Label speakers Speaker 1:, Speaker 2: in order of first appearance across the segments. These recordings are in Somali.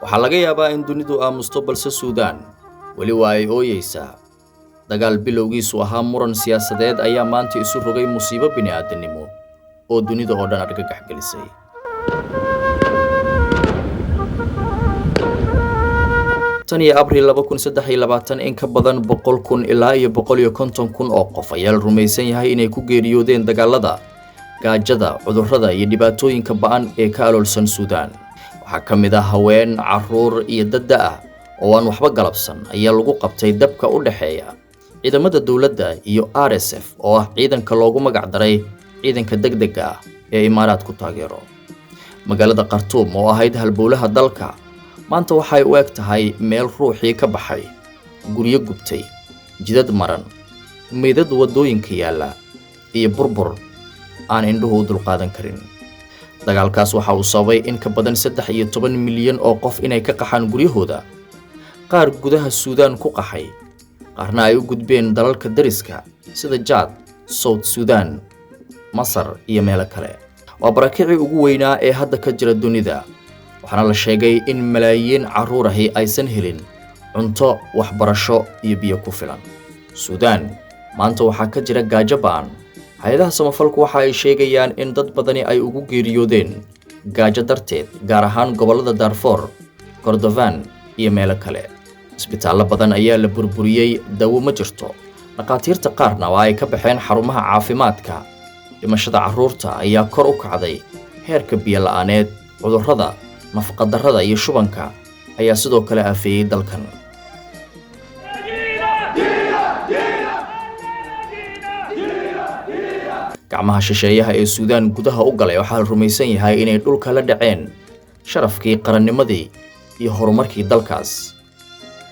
Speaker 1: waxaa laga yaabaa in dunidu aamusto balse Suudaan weli waa ay ooyeysaa. Dagaal bilowgiisu ahaa muran siyaasadeed ayaa maanta isu rogay musiibo bini'aadanimo oo dunida oo dhan argagax gelisay. tan iyo Abriil 2023 in ka badan 100,000 ilaa 150,000 oo qof ayaa la rumaysan yahay inay ku geeriyoodeen dagaalada, gaajada, cudurrada iyo dhibaatooyinka ba'an ee ka aloolsan Suudaan. waxaa ka mid ah haween, carruur iyo dad da' ah oo aan waxba galabsan ayaa lagu qabtay dabka u dhaxeeya ciidamada dawladda iyo RSF oo ah ciidanka loogu magac daray ciidanka degdega ah ee Imaaraadku taageero. magaalada Khartoum oo ahayd halbowlaha dalka maanta waxay u eg tahay meel ruuxii ka baxay, guryo gubtay, jidad maran, meydad wadooyinka yaala iyo burbur aan indhuhu dulqaadan karin. dagaalkaas waxa uu sababay in ka badan 13 milyan oo qof inay ka qaxaan guryahooda, qaar gudaha Suudaan ku qaxay, qaarna ay u gudbeen dalalka dariska sida Chad, South Sudan, Masar iyo meelo kale. waa barakicii ugu weynaa ee hadda ka jira dunida, waxaana la sheegay in malaayiin carruur ahi aysan helin cunto, waxbarasho iyo biyo ku filan. Suudaan maanta waxaa ka jira gaajo ba'an. hay'adaha samafalku waxa ay sheegayaan in dad badani ay ugu geeriyoodeen gaajo darteed, gaar ahaan gobollada Darfur, Kordofan iyo meelo kale. isbitaallo badan ayaa la burburiyey, dawo ma jirto. dhakhaatiirta qaarna waa ay ka baxeen xarumaha caafimaadka. dhimashada carruurta ayaa kor u kacday. heerka biyo la'aaneed, cudurrada, nafaqadarrada iyo shubanka ayaa sidoo kale aafeeyey dalkan. gacmaha shisheeyaha ee Suudaan gudaha u galay waxaa la rumaysan yahay inay dhulka la dhaceen sharafkii qarannimadii iyo horumarkii dalkaas.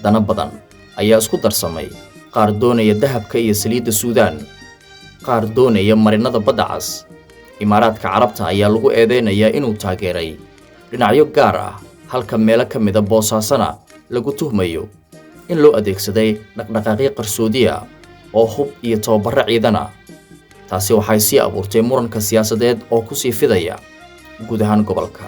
Speaker 1: dana badan ayaa isku darsamay, qaar doonaya dahabka iyo saliidda Suudaan, qaar doonaya marinada badda cas. Imaaraadka Carabta ayaa lagu eedeynayaa inuu taageeray dhinacyo gaar ah, halka meelo ka mid ah Boosaasana lagu tuhmayo in loo adeegsaday dhaqdhaqaaqyo qarsoodiya oo hub iyo tababarro ciidan ah. taasi waxay sii abuurtay muranka siyaasadeed oo ku sii fidaya guud ahaan gobolka.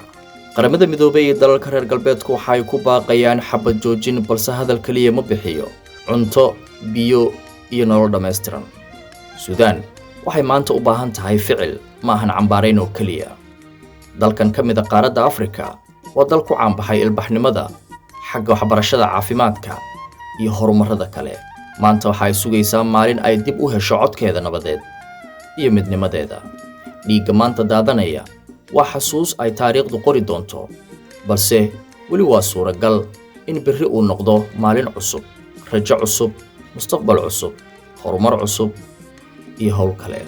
Speaker 1: qaramada midoobay iyo dalalka reer galbeedku waxay ku baaqayaan xabad joojin, balse hadal kaliya ma bixiyo cunto, biyo iyo nolol dhammaystiran. Suudaan waxay maanta u baahan tahay ficil, ma ahan cambaarayn oo kaliya. dalkan ka mid ah qaaradda Afrika waa dal ku caanbaxay ilbaxnimada, xagga waxbarashada, caafimaadka iyo horumarada kale. maanta waxay sugaysaa maalin ay dib u hesho codkeeda nabadeed iyo midnimadeeda. dhiigga maanta daadanaya waa xasuus ay taariikhdu qori doonto, balse weli waa suuragal in berri uu noqdo maalin cusub, rajo cusub, mustaqbal cusub, horumar cusub iyo hawl kale.